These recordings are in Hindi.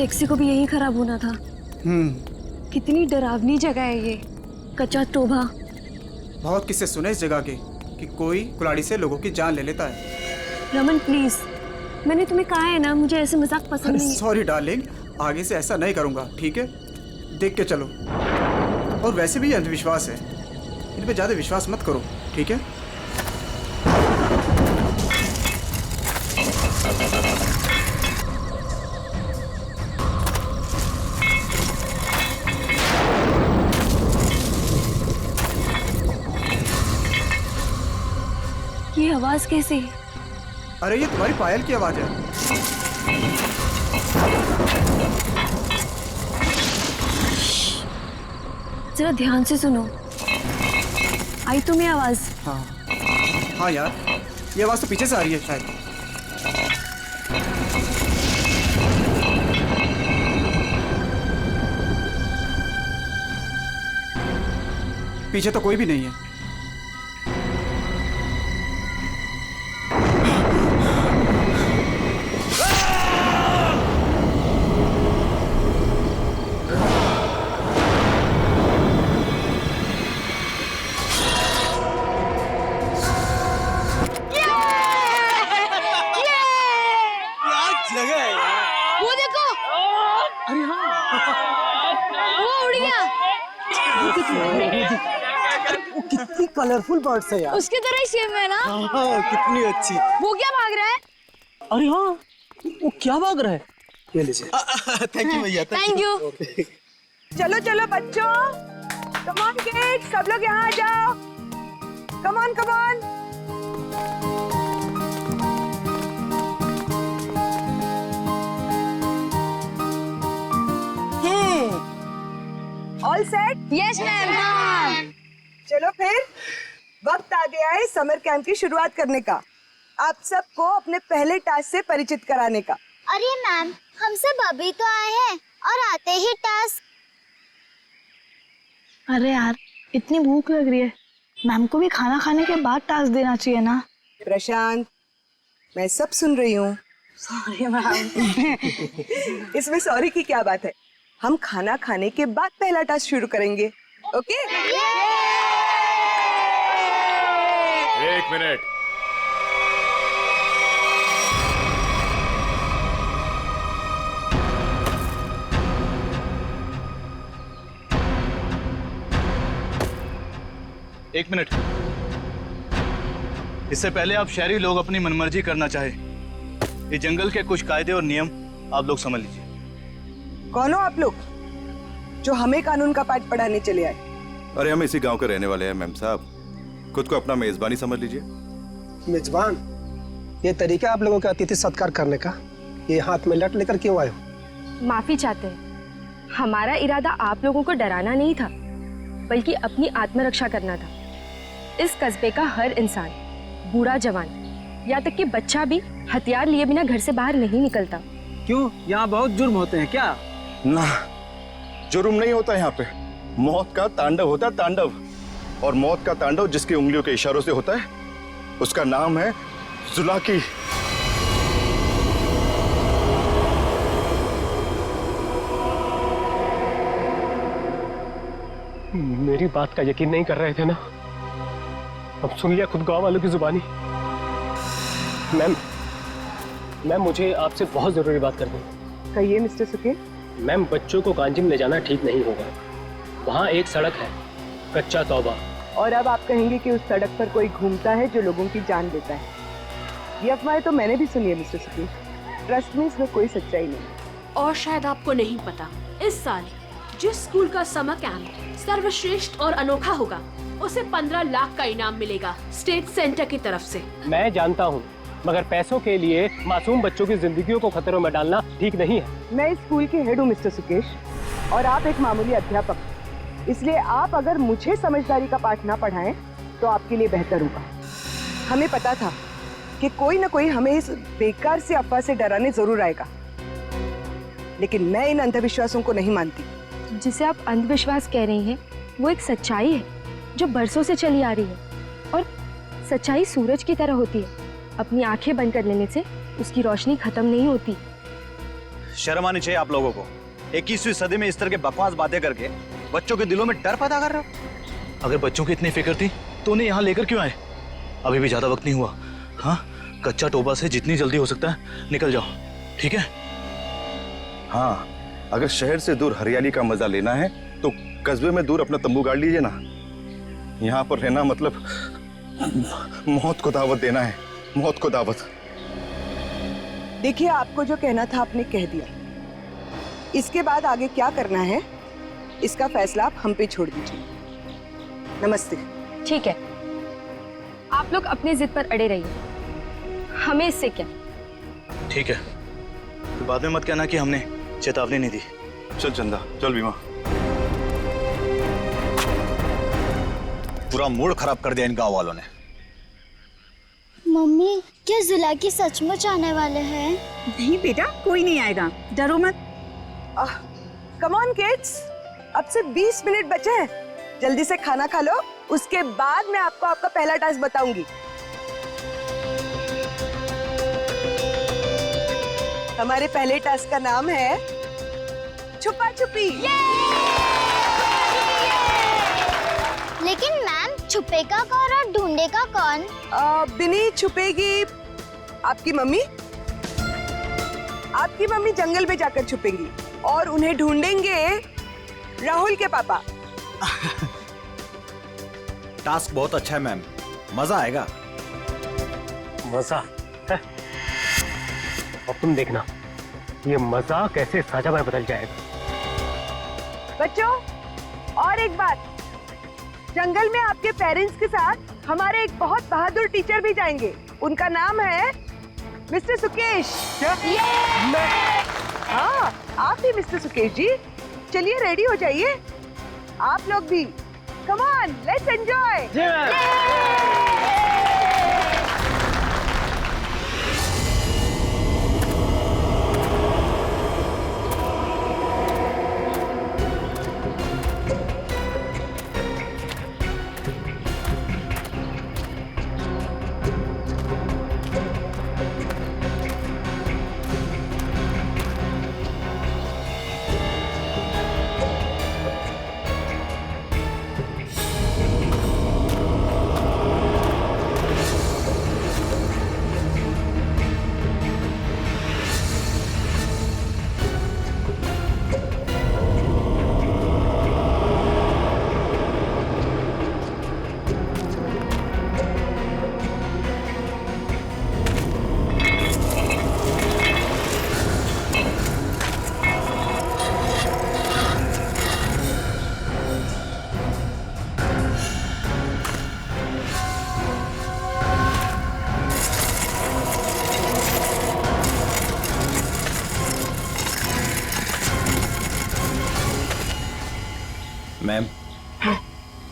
टैक्सी को भी यही खराब होना था। कितनी डरावनी जगह है ये, कच्चा टोभा। बहुत किस्से सुने इस जगह के कि कोई कुल्हाड़ी से लोगों की जान ले लेता है। रमन प्लीज, मैंने तुम्हें कहा है ना, मुझे ऐसे मजाक पसंद नहीं। सॉरी डार्लिंग, आगे से ऐसा नहीं करूंगा, ठीक है? देख के चलो। और वैसे भी ये अंधविश्वास है, इन पे ज्यादा विश्वास मत करो, ठीक है? ये आवाज कैसी? अरे ये तुम्हारी पायल की आवाज है। जरा ध्यान से सुनो, आई तुम्हें आवाज? हाँ यार, ये आवाज तो पीछे से आ रही है शायद। पीछे तो कोई भी नहीं है। कितनी कलरफुल बर्ड्स है यार। उसकी तरह ही सेम है ना? हाँ, कितनी अच्छी। वो क्या भाग रहा है? अरे हाँ, वो क्या भाग रहा है? ये लीजिए। थैंक यू भैया। Thank you. चलो चलो बच्चों, कम ऑन किड्स, सब लोग यहाँ आ जाओ। Come on come on. All set? Yes ma'am. चलो फिर वक्त आ गया है समर कैंप की शुरुआत करने का। आप सबको अपने पहले टास्क से परिचित कराने का। अरे मैम, हम सब अभी तो आए हैं और आते ही टास्क। अरे यार, इतनी भूख लग रही है, मैम को भी खाना खाने के बाद टास्क देना चाहिए ना। प्रशांत, मैं सब सुन रही हूँ। Sorry ma'am. इसमें सॉरी की क्या बात है? हम खाना खाने के बाद पहला टास्क शुरू करेंगे, ओके? एक मिनट। एक मिनट। इससे पहले आप शहरी लोग अपनी मनमर्जी करना चाहे, ये जंगल के कुछ कायदे और नियम आप लोग समझ लीजिए। कौन हो आप लोग जो हमें कानून का पाठ पढ़ाने चले आए? अरे हम इसी गांव के रहने वाले हैं मैम साहब, खुद को अपना मेजबानी समझ लीजिए। मेजबान? ये तरीका आप लोगों का अतिथि सत्कार करने का, ये हाथ में लट लेकर क्यों आए हो? माफी चाहते हैं, हमारा इरादा आप लोगों को डराना नहीं था, बल्कि अपनी आत्मरक्षा करना था। इस कस्बे का हर इंसान, बूढ़ा जवान, यहाँ तक कि बच्चा भी हथियार लिए बिना घर से बाहर नहीं निकलता। क्यों, यहाँ बहुत जुर्म होते हैं क्या? ना, जुर्म नहीं होता यहाँ पे, मौत का तांडव होता है, तांडव। और मौत का तांडव जिसकी उंगलियों के इशारों से होता है, उसका नाम है जुलाकी। मेरी बात का यकीन नहीं कर रहे थे ना? अब सुन लिया खुद गांव वालों की जुबानी। मैम मुझे आपसे बहुत जरूरी बात करनी है। कहिए मिस्टर सुके। मैम, बच्चों को कांजिम ले जाना ठीक नहीं होगा। वहाँ एक सड़क है, कच्चा तौबा। और अब आप कहेंगे कि उस सड़क पर कोई घूमता है जो लोगों की जान लेता है। ये अफवाहें तो मैंने भी सुनी है मिस्टर सुके। ट्रस्ट में इसमें कोई सच्चाई नहीं। और शायद आपको नहीं पता, इस साल जिस स्कूल का समर कैंप सर्वश्रेष्ठ और अनोखा होगा, उसे 15 लाख का इनाम मिलेगा स्टेट सेंटर की तरफ से। मैं जानता हूँ, मगर पैसों के लिए मासूम बच्चों की जिंदगियों को खतरों में डालना ठीक नहीं है। मैं इस स्कूल के हेड हूँ मिस्टर सुकेश, और आप एक मामूली अध्यापक। इसलिए आप अगर मुझे समझदारी का पाठ ना पढ़ाएं तो आपके लिए बेहतर होगा। हमें पता था कि कोई ना कोई हमें इस बेकार से अफवाह से डराने जरूर आएगा, लेकिन मैं इन अंधविश्वासों को नहीं मानती। जिसे आप अंधविश्वास कह रही हैं, वो एक सच्चाई है जो बरसों से चली आ रही है। और सच्चाई सूरज की तरह होती है, अपनी आंखें बंद कर लेने से उसकी रोशनी खत्म नहीं होती। शर्म आनी चाहिए आप लोगों को। 21वीं सदी में इस तरह के बकवास बातें करके बच्चों के दिलों में डर पैदा कर रहे हो। अगर बच्चों की इतनी फिक्र थी तो उन्हें यहाँ लेकर क्यों आए? अभी भी ज्यादा वक्त नहीं हुआ। हाँ, कच्चा टोबा से जितनी जल्दी हो सकता है निकल जाओ, ठीक है? हाँ, अगर शहर से दूर हरियाली का मजा लेना है तो कस्बे में दूर अपना तंबू गाड़ लीजिए ना। यहाँ पर रहना मतलब मौत को दावत देना है, मौत को दावत। देखिए, आपको जो कहना था आपने कह दिया। इसके बाद आगे क्या करना है इसका फैसला आप हम पे छोड़ दीजिए। नमस्ते। ठीक है, आप लोग अपनी जिद पर अड़े रहिए, हमें इससे क्या। ठीक है, तो बाद में मत कहना कि हमने चेतावनी नहीं दी। चल चंदा, चल बीमा। पूरा मूड खराब कर दिया इन गांव वालों ने। मम्मी, क्या जुलाकी सचमुच आने वाले हैं? नहीं बेटा, कोई नहीं आएगा, डरो मत। कम ऑन किड्स, अब से 20 मिनट बचे हैं। जल्दी से खाना खा लो, उसके बाद मैं आपको आपका पहला टास्क बताऊंगी। हमारे पहले टास्क का नाम है छुपा छुपी। लेकिन मैम, छुपेगा कौन और ढूंढेगा कौन? बिनी छुपेगी आपकी मम्मी। आपकी मम्मी जंगल में जाकर छुपेंगी और उन्हें ढूंढेंगे राहुल के पापा। टास्क बहुत अच्छा है मैम, मजा आएगा। मजा है? अब तुम देखना ये मजा कैसे सजा में बदल जाएगा। बच्चों, और एक बात, जंगल में आपके पेरेंट्स के साथ हमारे एक बहुत बहादुर टीचर भी जाएंगे। उनका नाम है मिस्टर सुकेश। हाँ, आप भी मिस्टर सुकेश जी। चलिए रेडी हो जाइए, आप लोग भी। Come on, let's enjoy. Ma'am,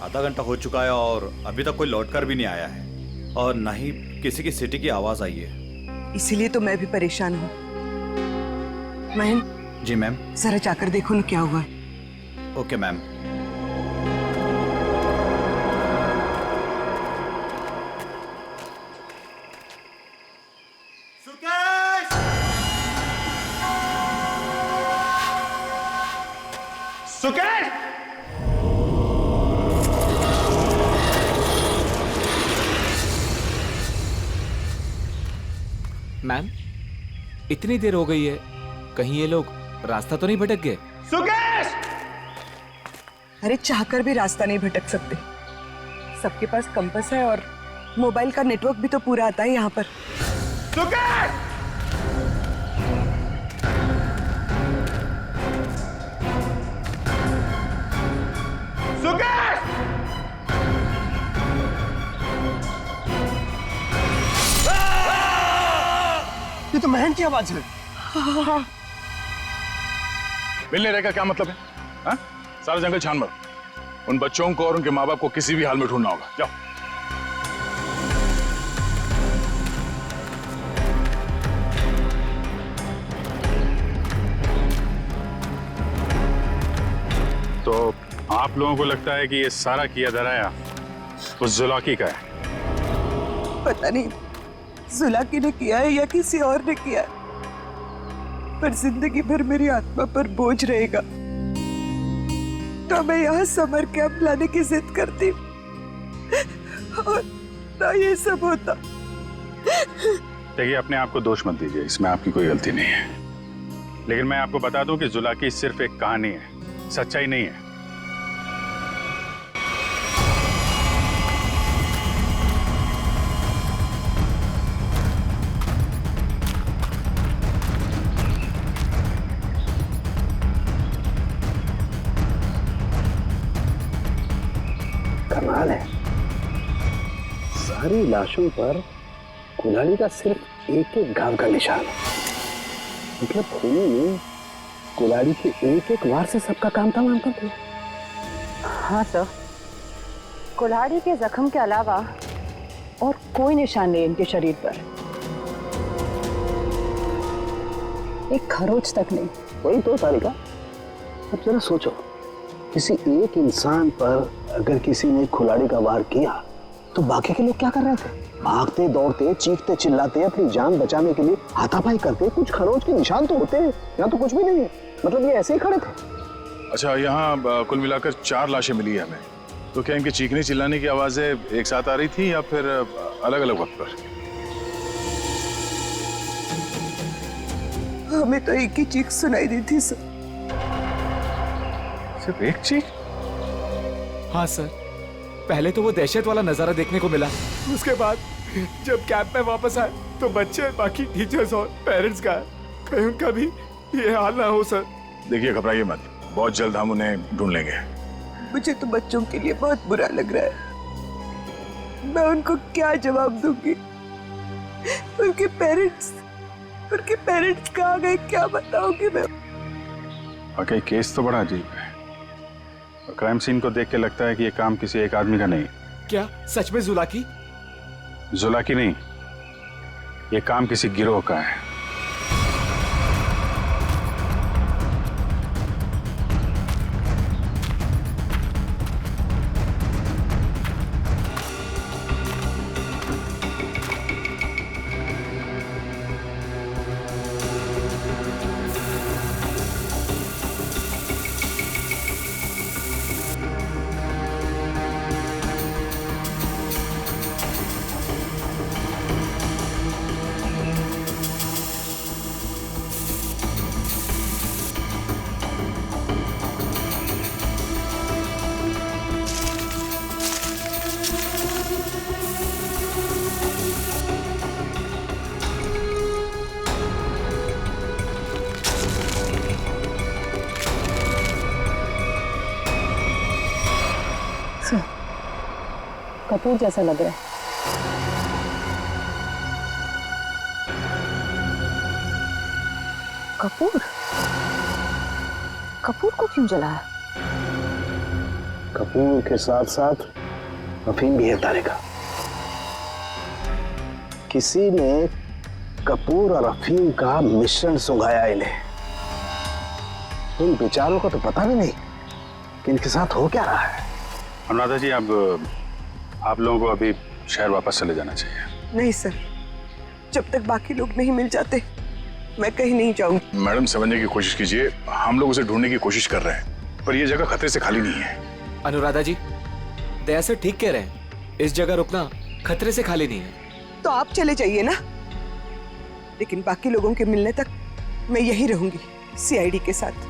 आधा घंटा हो चुका है और अभी तक कोई लौटकर भी नहीं आया है और ना ही किसी की सीटी की आवाज आई है। इसीलिए तो मैं भी परेशान हूँ। महन, जी मैम। जरा जाकर देखो ना क्या हुआ है। Okay ma'am. सुकेश! मैम, इतनी देर हो गई है, कहीं ये लोग रास्ता तो नहीं भटक गए? सुकेश! अरे चाहकर भी रास्ता नहीं भटक सकते। सबके पास कंपास है और मोबाइल का नेटवर्क भी तो पूरा आता है यहाँ पर। सुकेश! सुकेश! ये तो महन की आवाज है। मिलने रहेगा क्या मतलब है? हा? सारा जंगल छान मारो। उन बच्चों को और उनके माँ बाप को किसी भी हाल में ढूंढना होगा। जाओ। तो आप लोगों को लगता है कि ये सारा किया धराया उस जुलाकी का है? पता नहीं जुलाकी ने किया है या किसी और ने किया है, पर जिंदगी भर मेरी आत्मा पर बोझ रहेगा। तो मैं यहाँ समर कैंप लाने की जिद करती और ना ये सब होता। देखिए, अपने आप को दोष मत दीजिए, इसमें आपकी कोई गलती नहीं है। लेकिन मैं आपको बता दूं कि जुलाकी सिर्फ एक कहानी है, सच्चाई नहीं है। कमाल है, सारी लाशों पर कुल्हाड़ी का सिर्फ एक एक घाव का निशान है। मतलब खूनी ने कुल्हाड़ी के एक एक वार से सबका काम तमाम कर दिया। हाँ सर, कुल्हाड़ी के जख्म के अलावा और कोई निशान नहीं इनके शरीर पर। एक खरोच तक नहीं। वही तो सारिका, अब जरा सोचो, किसी एक इंसान पर अगर किसी ने कुल्हाड़ी का वार किया तो बाकी के लोग क्या कर रहे थे? भागते दौड़ते, चीखते चिल्लाते, अपनी जान बचाने के लिए हाथापाई करते। कुछ खरोच के निशान तो होते हैं, यहाँ तो कुछ भी नहीं है। मतलब ये ऐसे ही खड़े थे। अच्छा, यहाँ कुल मिलाकर 4 लाशें मिली है हमें। तो क्या इनके चीखने चिल्लाने की आवाजें एक साथ आ रही थी या फिर अलग अलग वक्त पर? हमें तो एक ही चीख सुनाई दी थी सर। सिर्फ एक चीख? हाँ सर, पहले तो वो दहशत वाला नजारा देखने को मिला। उसके बाद जब कैंप में वापस आए तो बच्चे, बाकी टीचर्स और पेरेंट्स का कहीं उनका भी ये हाल ना हो सर। देखिए, घबराइए मत, बहुत जल्द हम उन्हें ढूंढ लेंगे। मुझे तो बच्चों के लिए बहुत बुरा लग रहा है। मैं उनको क्या जवाब दूंगी? उनके पेरेंट्स कहाँ गए, क्या बताऊंगी मैं? वाकई केस तो बड़ा अजीब है और क्राइम सीन को देख के लगता है कि ये काम किसी एक आदमी का नहीं। क्या सच में जुलाकी? जुलाकी नहीं, ये काम किसी गिरोह का है। कपूर जैसा लग रहा है। कपूर को क्यों जलाया? कपूर के साथ साथ अफीम भी है तारिका। किसी ने कपूर और अफीम का मिश्रण सुंघाया इन्हें। इन बेचारों को तो पता भी नहीं कि इनके साथ हो क्या रहा है। अनुराधा जी, अब आप लोगों को अभी शहर वापस चले जाना चाहिए। नहीं सर, जब तक बाकी लोग नहीं मिल जाते मैं कहीं नहीं जाऊंगी। मैडम, समझने की कोशिश कीजिए, हम लोग उसे ढूंढने की कोशिश कर रहे हैं, पर यह जगह खतरे से खाली नहीं है। अनुराधा जी, दया से ठीक कह रहे हैं, इस जगह रुकना खतरे से खाली नहीं है। तो आप चले जाइए ना, लेकिन बाकी लोगों के मिलने तक मैं यहीं रहूंगी सीआईडी के साथ।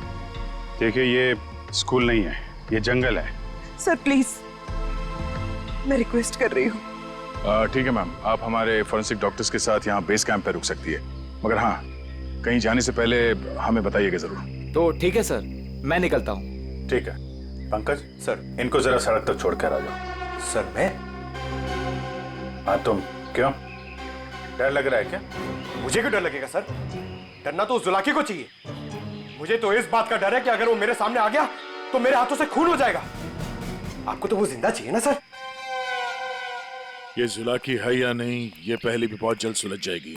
देखिए, ये स्कूल नहीं है, ये जंगल है। सर प्लीज, मैं रिक्वेस्ट कर रही हूँ। ठीक है मैम, आप हमारे फोरेंसिक डॉक्टर्स के साथ यहाँ बेस कैंप पे रुक सकती है, मगर हाँ, कहीं जाने से पहले हमें बताइएगा जरूर। तो ठीक है सर, मैं निकलता हूँ। ठीक है। पंकज सर, इनको जरा सड़क तक छोड़ कर आ जाओ। सर मैं? हाँ तुम, क्यों? डर लग रहा है क्या? मुझे क्यों डर लगेगा सर? डरना तो उस जुलाकी को चाहिए। मुझे तो इस बात का डर है कि अगर वो मेरे सामने आ गया तो मेरे हाथों से खून हो जाएगा। आपको तो वो जिंदा चाहिए ना सर? ये जुलाकी है या नहीं, ये पहले भी बहुत जल्द सुलझ जाएगी।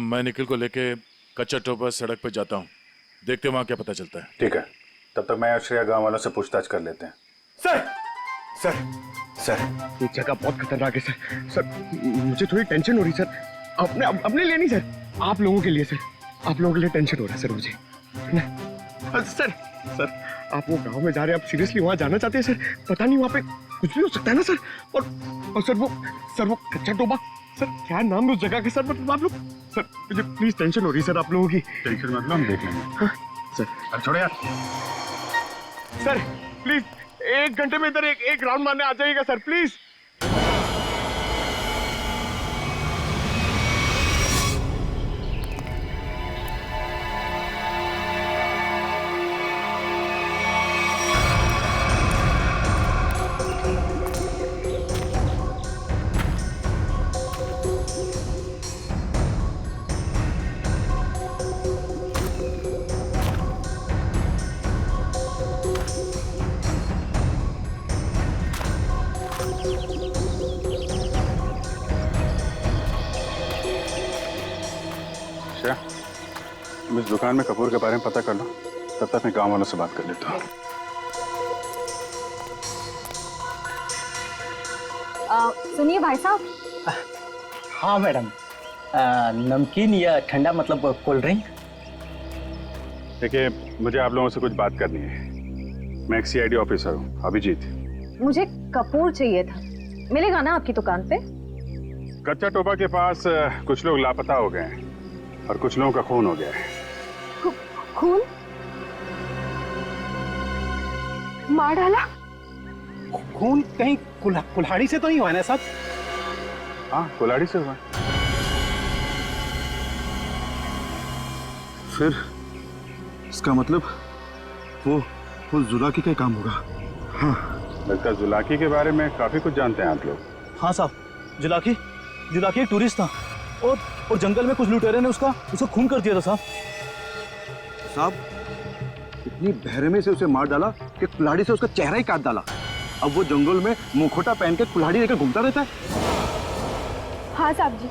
मैं निखिल को लेके कच्चा टोपा सड़क पर जाता हूँ, देखते हैं वहां क्या पता चलता है। ठीक है, तब तक मैं श्रेया गांव वालों से पूछताछ कर लेते हैं। सर सर सर, ये जगह बहुत खतरनाक है सर। सर मुझे थोड़ी टेंशन हो रही सर। अपने लिए नहीं सर, आप लोगों के लिए सर। आप लोगों के लिए टेंशन हो रहा है सर मुझे ना। सर सर आप वो गांव में जा रहे हैं, आप सीरियसली वहां जाना चाहते हैं सर? पता नहीं वहां पे कुछ भी हो सकता है ना सर। और सर वो कच्चा टोबा, सर क्या नाम है उस जगह के सर? मतलब आप लोग सर, मुझे प्लीज टेंशन हो रही है सर आप लोगों की। टेंशन मतलब हम देख लेंगे सर। छोड़े यार। सर प्लीज 1 घंटे में इधर एक राउंड मारने आ जाइएगा सर प्लीज। तुम इस दुकान में कपूर के बारे में पता कर लो, तब तक मैं गांव वालों से बात कर लेता हूँ। सुनिए भाई साहब। हाँ मैडम, नमकीन या ठंडा मतलब कोल्ड ड्रिंक? देखिए मुझे आप लोगों से कुछ बात करनी है। मैं एक सीआईडी ऑफिसर हूँ, अभिजीत। मुझे कपूर चाहिए था, मिलेगा ना आपकी दुकान पे? कच्चा टोबा के पास कुछ लोग लापता हो गए हैं और कुछ लोगों का खून हो गया है। खून? मार डाला? खून कहीं कुल्हाड़ी से तो नहीं हुआ ना साहब? हाँ कुल्हाड़ी से हुआ। फिर इसका मतलब वो जुलाकी का काम होगा। हाँ लगता है जुलाकी के बारे में काफी कुछ जानते हैं आप लोग। हाँ साहब, जुलाकी एक टूरिस्ट था और जंगल में कुछ लुटेरे ने उसका खून कर दिया था साहब। साहब इतनी बहरमी से उसे मार डाला कि कुल्हाड़ी से उसका चेहरा ही काट डाला। अब वो जंगल में मुखौटा पहन के कुल्हाड़ी लेकर घूमता रहता है। हाँ साहब जी,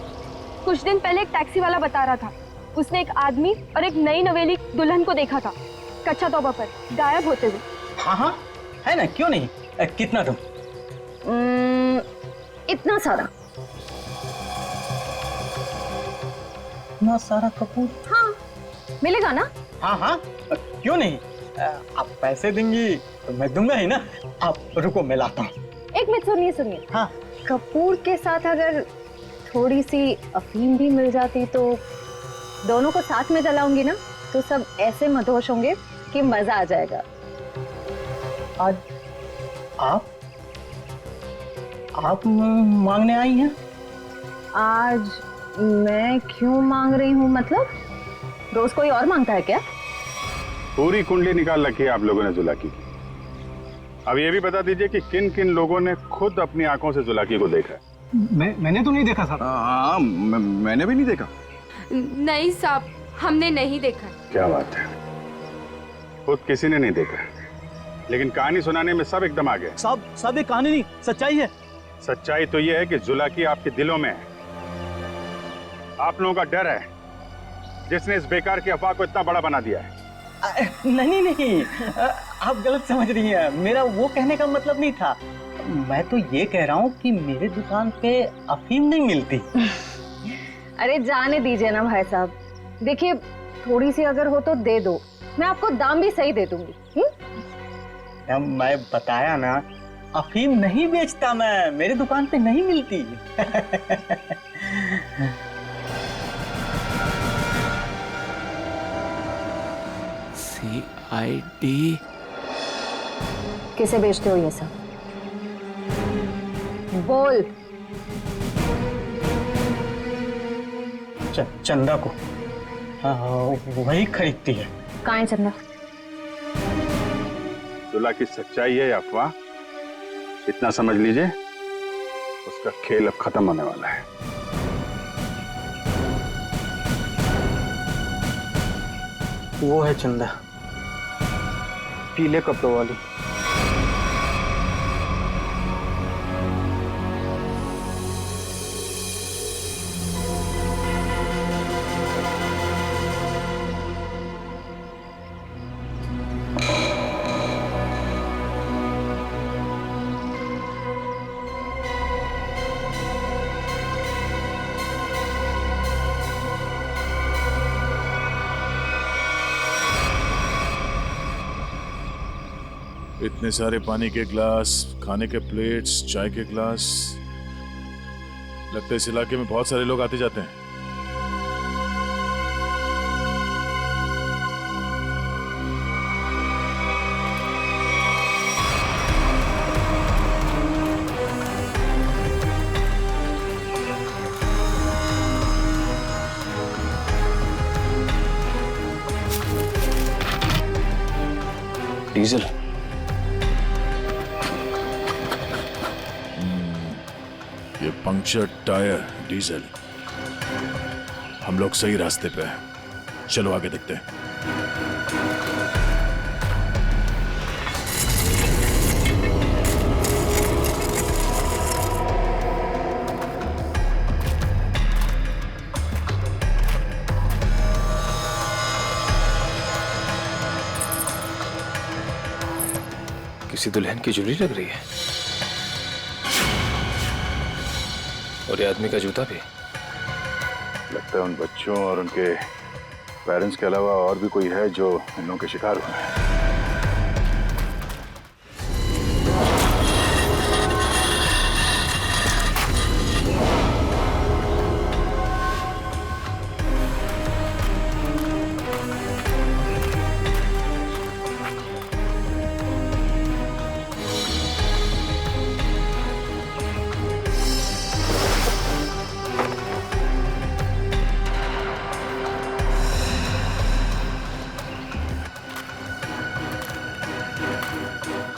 कुछ दिन पहले एक टैक्सी वाला बता रहा था उसने एक आदमी और एक नई नवेली दुल्हन को देखा था कच्चा तोबा पर गायब होते हुए। हाँ है ना, क्यों नहीं। कितना तुम? इतना सारा। इतना सारा कपूर? हाँ मिलेगा ना? हाँ क्यों नहीं। आप पैसे देंगी तो मैं दूंगा ही ना। आप रुको मैं लाता हूँ। एक मिनट सुनिए। हाँ कपूर के साथ अगर थोड़ी सी अफीम भी मिल जाती तो दोनों को साथ में जलाऊंगी ना, तो सब ऐसे मदहोश होंगे कि मजा आ जाएगा। आज आप मांगने आई हैं? आज मैं क्यों मांग रही हूँ मतलब? रोज कोई और मांगता है क्या? पूरी कुंडली निकाल रखी है आप लोगों ने जुलाकी की। अब ये भी बता दीजिए कि किन किन लोगों ने खुद अपनी आंखों से जुलाकी को देखा है? मैंने तो नहीं देखा साहब। हाँ मैंने भी नहीं देखा। नहीं साहब, हमने नहीं देखा। क्या बात है, खुद किसी ने नहीं देखा, लेकिन कहानी सुनाने में सब एकदम आ गए। साहब ये कहानी नहीं, सच्चाई है। सच्चाई तो ये है कि जुलाकी आपके दिलों में है। आप लोगों का डर है जिसने इस बेकार की अफवाह को इतना बड़ा बना दिया है। नहीं आप गलत समझ रही हैं। मेरा वो कहने का मतलब नहीं था। मैं तो ये कह रहा हूँ कि मेरे दुकान पे अफीम नहीं मिलती। अरे जाने दीजिए ना भाई साहब, देखिए थोड़ी सी अगर हो तो दे दो, मैं आपको दाम भी सही दे दूंगी। मैं बताया ना, अफीम नहीं बेचता मैं, मेरे दुकान पे नहीं मिलती। CID किसे बेचते हो ये सब? बोल। चंदा को। हाँ वही खरीदती है। कहाँ है चंदा? जुलाकी सच्चाई है या अफवाह, इतना समझ लीजिए, उसका खेल अब खत्म होने वाला है। वो है चंदा, पीले कपड़ों वाली। इतने सारे पानी के ग्लास, खाने के प्लेट्स, चाय के ग्लास। लगता है इस इलाके में बहुत सारे लोग आते जाते हैं। डीजल। ये पंक्चर टायर, डीजल। हम लोग सही रास्ते पे हैं। चलो आगे देखते हैं। किसी दुल्हन की ज्वेलरी लग रही है और ये आदमी का जूता भी। लगता है उन बच्चों और उनके पेरेंट्स के अलावा और भी कोई है जो इन लोगों के शिकार हुए हैं।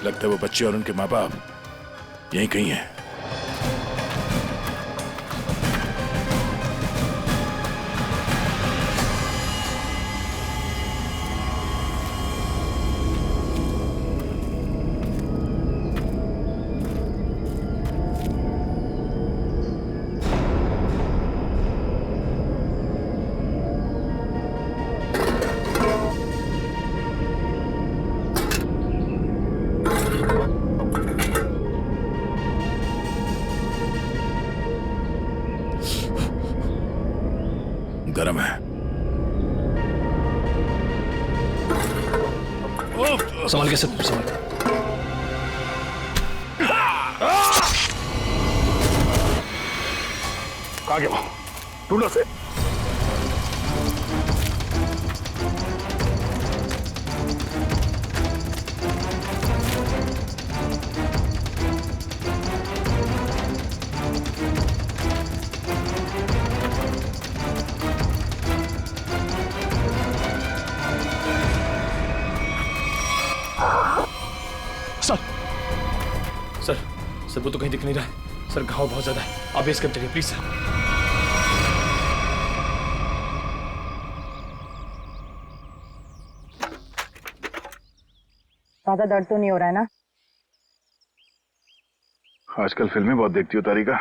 लगता है वो बच्चे और उनके माँ बाप यहीं कहीं हैं। गरम है। संभाल के सब संभाल। कहाँ गया वो? ढूंढो से। सर वो तो कहीं दिख नहीं रहा है। सर घाव बहुत ज्यादा है। आप बेस कैंप चलिए प्लीज सर। ज्यादा दर्द तो नहीं हो रहा है ना? आजकल फिल्में बहुत देखती हो तारिका।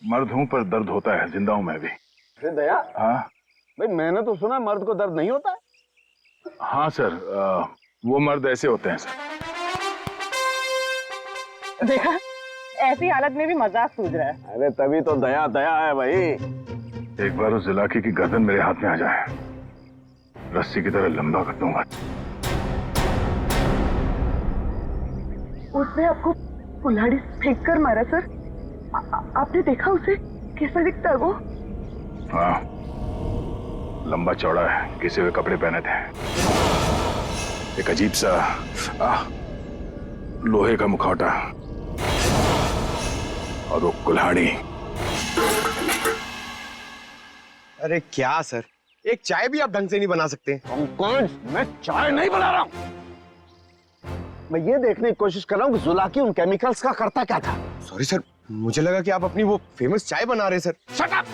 मर्द हूं पर दर्द होता है। जिंदा हूं मैं भी। दया। हाँ भाई मैंने तो सुना मर्द को दर्द नहीं होता है। हाँ सर, वो मर्द ऐसे होते हैं सर। देखा, ऐसी हालत में भी मजाक सूझ रहा है। अरे तभी तो दया दया है भाई। एक बार उस इलाके की गर्दन मेरे हाथ में आ जाए, रस्सी की तरह लंबा कर दूंगा। उसने आपको कुल्हाड़ी फेंक कर मारा सर? आपने देखा उसे? कैसा दिखता है वो? हाँ, लंबा चौड़ा है, घिसे हुए कपड़े पहने थे, एक अजीब सा लोहे का मुखौटा और वो कुल्हाड़ी। अरे क्या सर, एक चाय भी आप ढंग से नहीं बना सकते? कौन? मैं चाय नहीं बना रहा हूं। मैं ये देखने की कोशिश कर रहा हूँ कि जुलाकी उन केमिकल्स का करता क्या था। सॉरी सर, मुझे लगा कि आप अपनी वो फेमस चाय बना रहे सर। Shut up!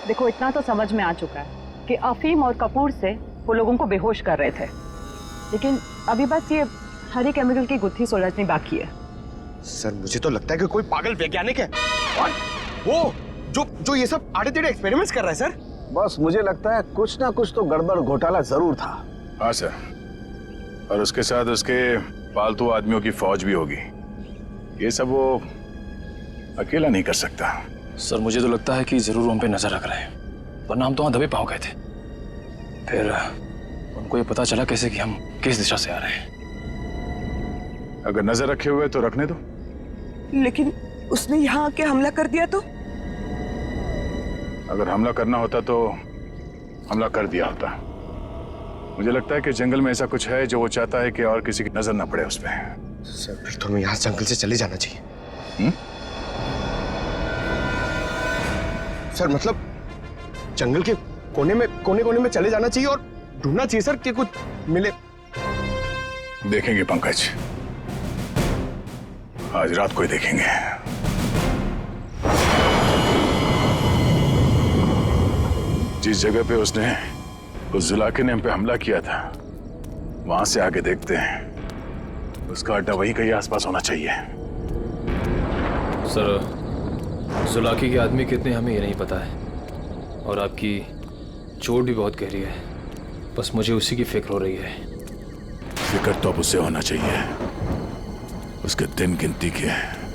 देखो, इतना तो समझ में आ चुका है कि अफीम और कपूर से वो लोगों को बेहोश कर रहे थे, लेकिन अभी बस ये हरी केमिकल की गुत्थी सुलझनी बाकी है। सर मुझे तो लगता है कि कोई पागल वैज्ञानिक है। वो जो ये सब आड़े टेढ़े एक्सपेरिमेंट्स कर रहा है सर। बस मुझे लगता है कुछ ना कुछ तो गड़बड़ घोटाला जरूर था। हाँ सर, और उसके साथ उसके पालतू आदमियों की फौज भी होगी। ये सब वो अकेला नहीं कर सकता। सर मुझे तो लगता है कि जरूर हम पे नजर रख रहे हैं, वरना हम तो वहां दबे पांव गए थे। फिर उनको ये पता चला कैसे कि हम किस दिशा से आ रहे हैं। अगर नजर रखे हुए तो रखने दो। लेकिन उसने यहाँ आके हमला कर दिया तो? अगर हमला करना होता तो हमला कर दिया होता। मुझे लगता है कि जंगल में ऐसा कुछ है जो वो चाहता है कि और किसी की नजर ना पड़े उस पर। सर फिर तो हमें यहाँ जंगल से चले जाना चाहिए। सर मतलब जंगल के कोने में चले जाना चाहिए और ढूंढना चाहिए सर कि कुछ मिले। देखेंगे पंकज, आज रात को ही देखेंगे। जिस जगह पे उसने उस जुलाके ने हम पे हमला किया था वहां से आगे देखते हैं। उसका अड्डा वहीं कहीं आसपास होना चाहिए। सर जुलाकी के आदमी कितने हमें ये नहीं पता है, और आपकी चोट भी बहुत गहरी है। बस मुझे उसी की फिक्र हो रही है। फिक्र तो अब उससे होना चाहिए, उसके दिन गिनती के।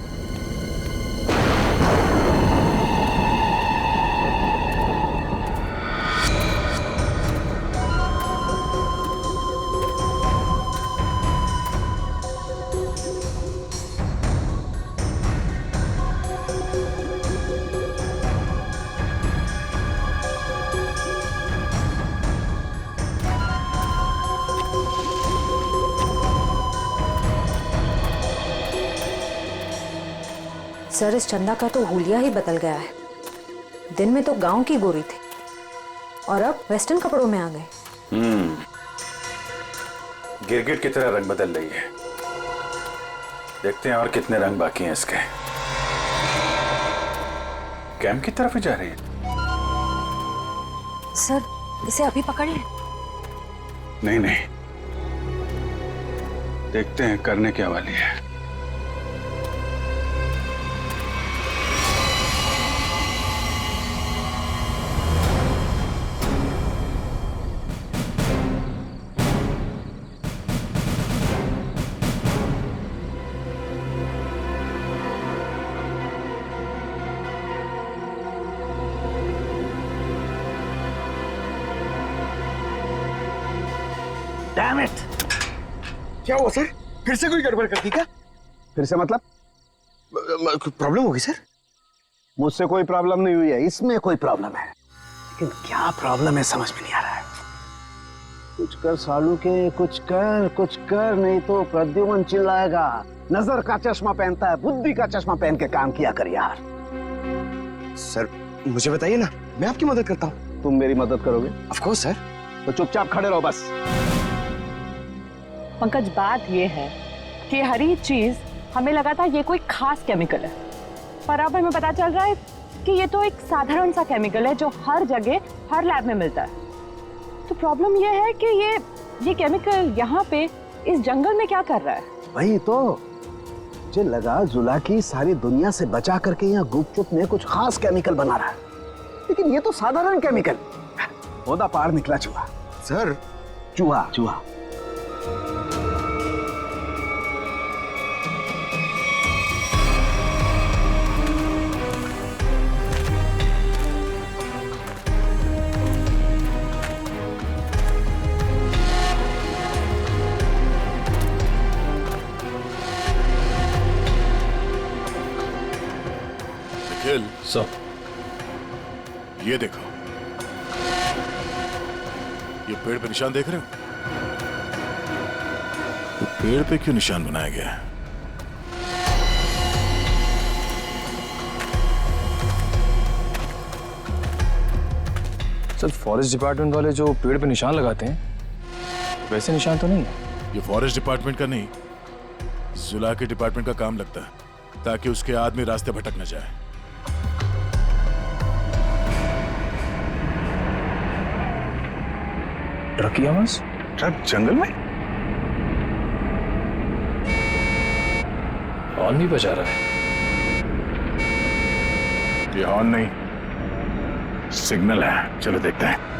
सर इस चंदा का तो हुलिया ही बदल गया है। दिन में तो गांव की गोरी थी और अब वेस्टर्न कपड़ों में आ गए। गिरगिट की तरह रंग बदल रही है। देखते हैं और कितने रंग बाकी हैं इसके। कैंप की तरफ ही जा रही है। सर इसे अभी पकड़े। नहीं नहीं, देखते हैं करने क्या वाली है। Damn it! क्या हुआ सर? फिर से कोई गड़बड़ कर दी क्या? फिर से मतलब? प्रॉब्लम होगी सर? मुझसे कोई प्रॉब्लम नहीं हुई है, इसमें कोई प्रॉब्लम है। लेकिन क्या प्रॉब्लम है समझ में नहीं आ रहा है। कुछ कर सालू के, कुछ कर, नहीं तो प्रद्युमन चिल्लाएगा। नजर का चश्मा पहनता है, बुद्धि का चश्मा पहन के काम किया कर यार। सर मुझे बताइए ना, मैं आपकी मदद करता हूँ। तुम मेरी मदद करोगे? Of course sir. तो चुपचाप खड़े रहो बस। पंकज बात ये है कि हर एक चीज हमें लगा था ये कोई खास केमिकल है, पर अब हमें पता चल रहा है कि ये तो एक साधारण सा केमिकल है जो हर जगह हर लैब में मिलता है। तो प्रॉब्लम ये है कि ये केमिकल यहाँ पे इस जंगल में क्या कर रहा है? वही तो मुझे लगा जुलाकी सारी दुनिया से बचा करके यहाँ गुपचुप में कुछ खास केमिकल बना रहा है, लेकिन ये तो साधारण केमिकल। ओदा पार निकला चूहा। सर चूहा चूहा। निखिल सर, ये देखो, ये पेड़ पे निशान देख रहे हो? तो पेड़ पे क्यों निशान बनाया गया है? सर फॉरेस्ट डिपार्टमेंट वाले जो पेड़ पे निशान लगाते हैं वैसे निशान तो नहीं है। ये फॉरेस्ट डिपार्टमेंट का नहीं, जुला के डिपार्टमेंट का काम लगता है, ताकि उसके आदमी रास्ते भटक न जाए। ट्रक की आवाज? ट्रक जंगल में? हॉर्न भी बजा रहा है। ये हॉर्न नहीं, सिग्नल है। चलो देखते हैं।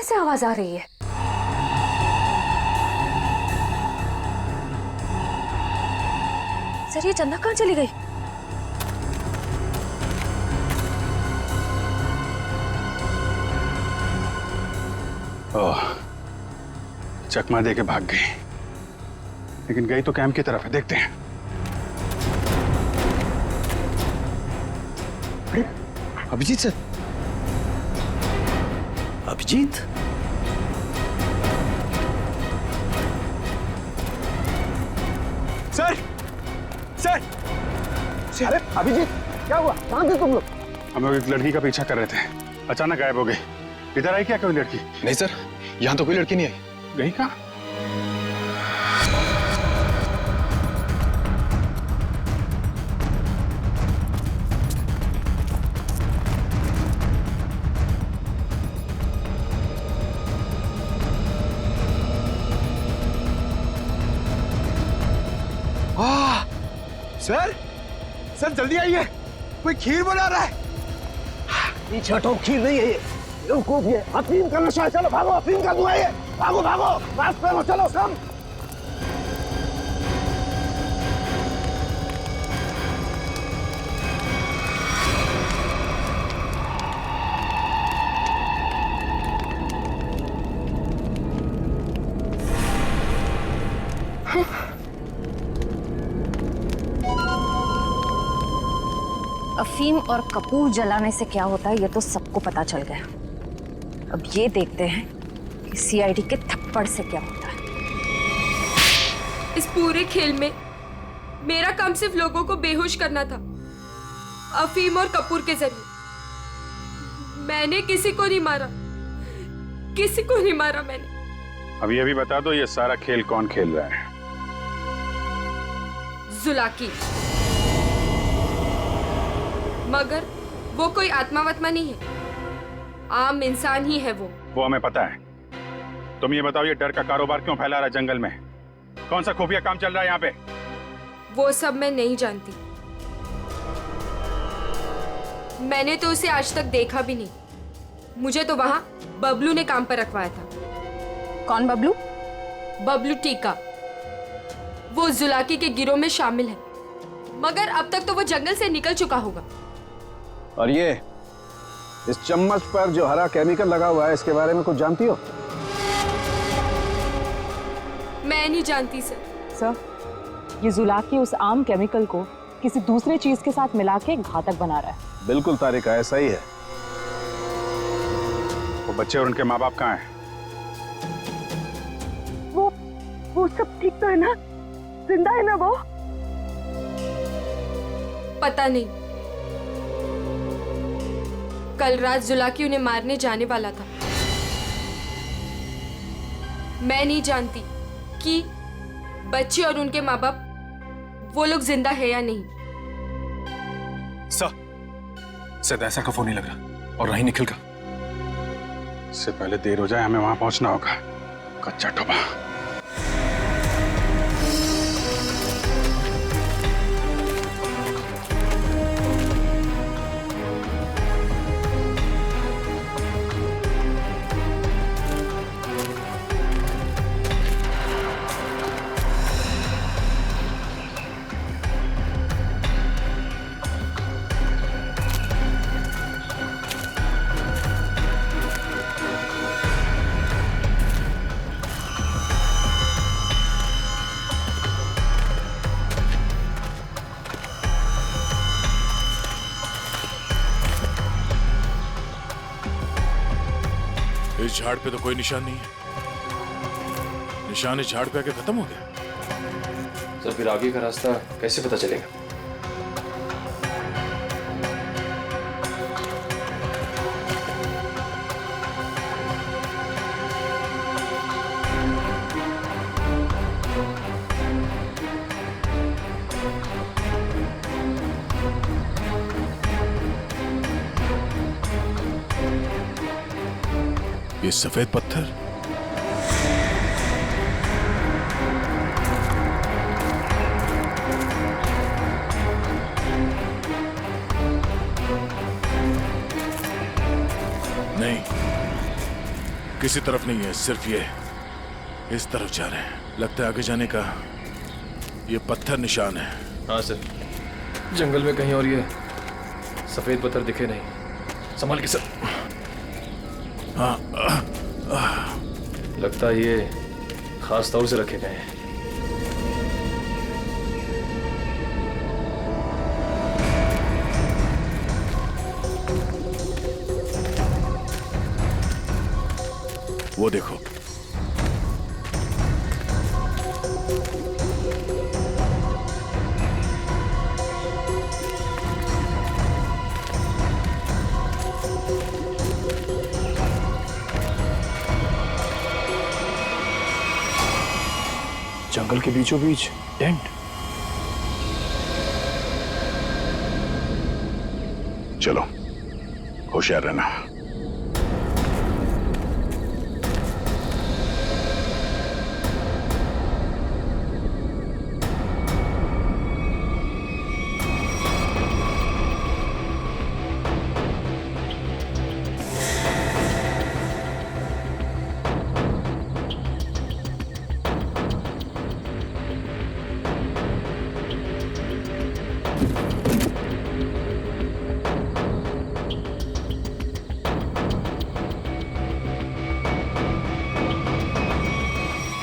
से आवाज आ रही है? सर ये चंदा कहाँ चली गई? ओह, चकमा दे के भाग गई, लेकिन गई तो कैंप की तरफ है, देखते हैं। अरे Abhijit sir, Abhijit? Sir sir अरे अभिजीत, क्या हुआ? कहाँ थे तुम लोग? हम लोग एक लड़की का पीछा कर रहे थे, अचानक गायब हो गई। इधर आई क्या कोई लड़की? नहीं सर, यहाँ तो कोई लड़की नहीं आई। गई कहाँ? सर सर जल्दी आइए, कोई खीर बना रहा है। पीछे हटो, खीर नहीं है ये, बेवकूफ ये अफीम का नशा है। चलो भागो, अफीम का धुआं है, भागो भागो, रास्ते में चलो सब। अफीम और कपूर जलाने से क्या होता है ये तो सबको पता चल गया। अब ये देखते हैं कि सीआईडी के थप्पड़ से क्या होता है। इस पूरे खेल में मेरा काम सिर्फ लोगों को बेहोश करना था, अफीम और कपूर के जरिए। मैंने किसी को नहीं मारा, किसी को नहीं मारा मैंने। अब ये भी बता दो, ये सारा खेल कौन खेल रहा है? जुलाकी। मगर वो कोई आत्मा वत्मा नहीं है, आम इंसान ही है वो हमें पता है। तुम ये बताओ, ये डर का कारोबार क्यों फैला रहा है जंगल में? कौन सा खुफिया काम चल रहा है यहाँ पे? वो सब मैं नहीं जानती, मैंने तो उसे आज तक देखा भी नहीं। मुझे तो वहां बबलू ने काम पर रखवाया था। कौन बबलू? बबलू टीका। वो जुलाकी के गिरोह में शामिल है, मगर अब तक तो वो जंगल से निकल चुका होगा। और ये इस चम्मच पर जो हरा केमिकल लगा हुआ है, इसके बारे में कुछ जानती हो? मैं नहीं जानती सर। सर, ये जुलाकी उस आम केमिकल को किसी दूसरे चीज के साथ मिला के घातक बना रहा है। बिल्कुल तारिका, ऐसा ही है। वो बच्चे और उनके माँ बाप कहाँ हैं? वो सब ठीक तो है ना? जिंदा है ना वो? पता नहीं, कल रात जुलाकी उन्हें मारने जाने वाला था। मैं नहीं जानती कि बच्चे और उनके माँ बाप वो लोग जिंदा है या नहीं। शायद ऐसा का फोन नहीं लग रहा, और नहीं निखिल का। इससे पहले देर हो जाए, हमें वहां पहुंचना होगा। कच्चा टोबा। इस झाड़ पे तो कोई निशान नहीं है। निशान इस झाड़ पे आके खत्म हो गया। सर फिर आगे का रास्ता कैसे पता चलेगा? ये सफेद पत्थर, नहीं, किसी तरफ नहीं है, सिर्फ ये इस तरफ जा रहे हैं। लगता है आगे जाने का ये पत्थर निशान है। हाँ सर, जंगल में कहीं और ये सफेद पत्थर दिखे नहीं। संभाल के सर। हाँ, लगता है ये खास तौर से रखे गए हैं। वो देखो, जंगल के बीचों बीच टेंट। चलो होशियार रहना।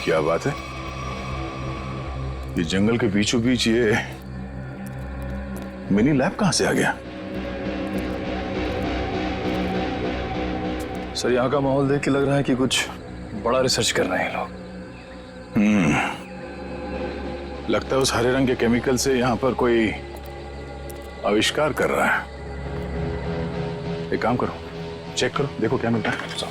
क्या बात है, ये जंगल के बीचों बीच ये मिनी लैब कहां से आ गया? सर यहाँ का माहौल देख के लग रहा है कि कुछ बड़ा रिसर्च कर रहे हैं लोग। लगता है उस हरे रंग के केमिकल से यहाँ पर कोई आविष्कार कर रहा है। एक काम करो, चेक करो, देखो क्या मिलता है। सर,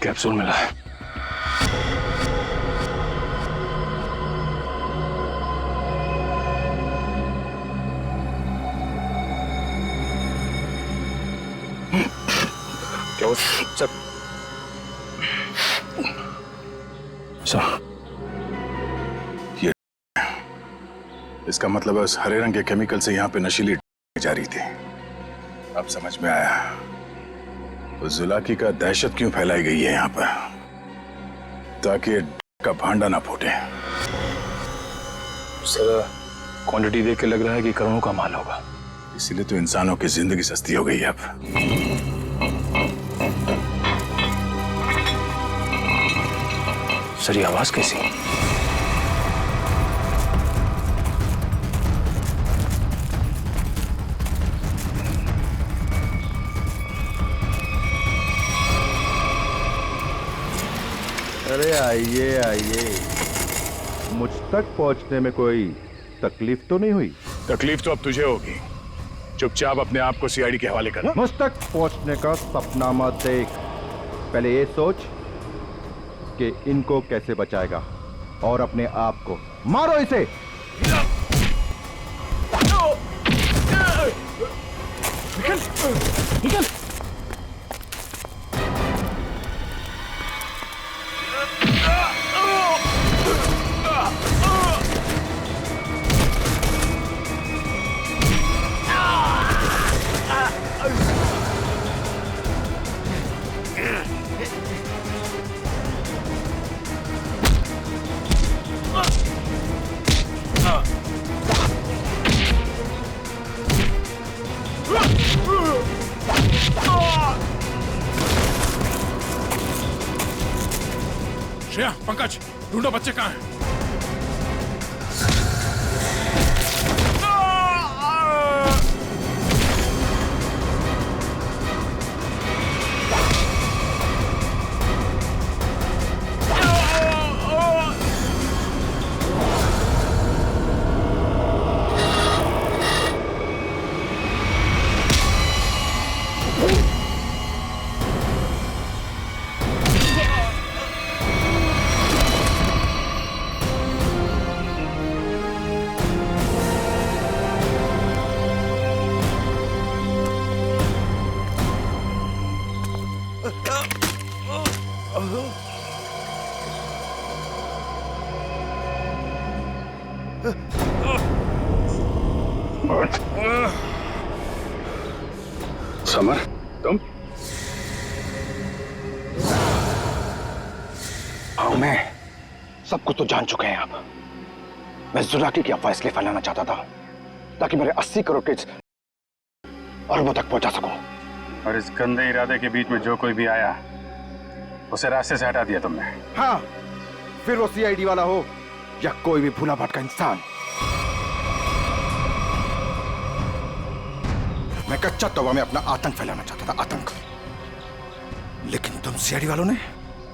कैप्सूल मिला है। क्या हुआ सर? सर, ये इसका मतलब है उस हरे रंग के केमिकल से यहाँ पे नशीली जा रही थी। अब समझ में आया उस जुलाकी का दहशत क्यों फैलाई गई है यहाँ पर, ताकि का भांडा ना फूटे। सर, क्वांटिटी देख के लग रहा है कि करोड़ों का माल होगा। इसीलिए तो इंसानों की जिंदगी सस्ती हो गई है अब। सर, ये आवाज कैसी? अरे आइए आइए, मुझ तक पहुंचने में कोई तकलीफ तो नहीं हुई? तकलीफ तो अब तुझे होगी। चुपचाप अपने आप को सीआईडी के हवाले कर। मुझ तक पहुंचने का सपना मत देख, पहले ये सोच कि इनको कैसे बचाएगा और अपने आप को। मारो इसे। निकल, निकल। श्रेया, पंकज, ढूंढो बच्चे कहाँ हैं। समर, तुम? हाँ, मैं सब कुछ तो जान चुके हैं आप। मैं जुलाकी की अफवाह इसलिए फैलाना चाहता था ताकि मेरे 80 करोड़ के अरबों तक पहुंचा सकूं। और इस गंदे इरादे के बीच में जो कोई भी आया उसे रास्ते से हटा दिया तुमने। हाँ, फिर वो सीआईडी वाला हो या कोई भी भूला भटका इंसान। मैं कच्चा तौबा में अपना आतंक फैलाना चाहता था, आतंक। लेकिन तुम सीआईडी वालों ने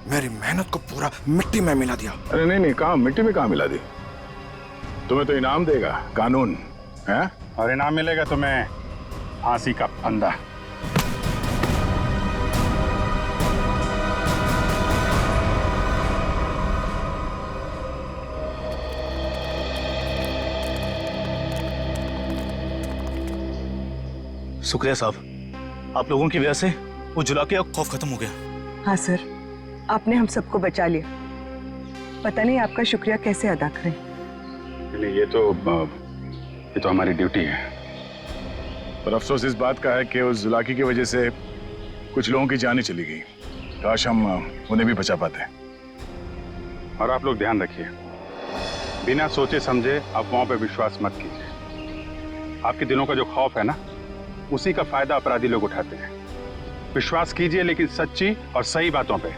मेरी मेहनत को पूरा मिट्टी में मिला दिया। अरे नहीं नहीं, कहाँ मिट्टी में कहाँ मिला दी? तुम्हें तो इनाम देगा कानून, है? और इनाम मिलेगा तुम्हें फांसी का फंदा। शुक्रिया साहब, आप लोगों की वजह से वो जुलाकी का खौफ खत्म हो गया। हाँ सर, आपने हम सबको बचा लिया। पता नहीं आपका शुक्रिया कैसे अदा करें। नहीं, ये तो हमारी ड्यूटी है। पर अफसोस इस बात का है कि उस जुलाकी की वजह से कुछ लोगों की जानें चली गई। काश हम उन्हें भी बचा पाते। और आप लोग ध्यान रखिए, बिना सोचे समझे अफवाहों पर विश्वास मत कीजिए। आपके दिलों का जो खौफ है ना, उसी का फायदा अपराधी लोग उठाते हैं। विश्वास कीजिए लेकिन सच्ची और सही बातों पे।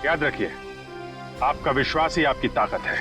याद रखिए, आपका विश्वास ही आपकी ताकत है।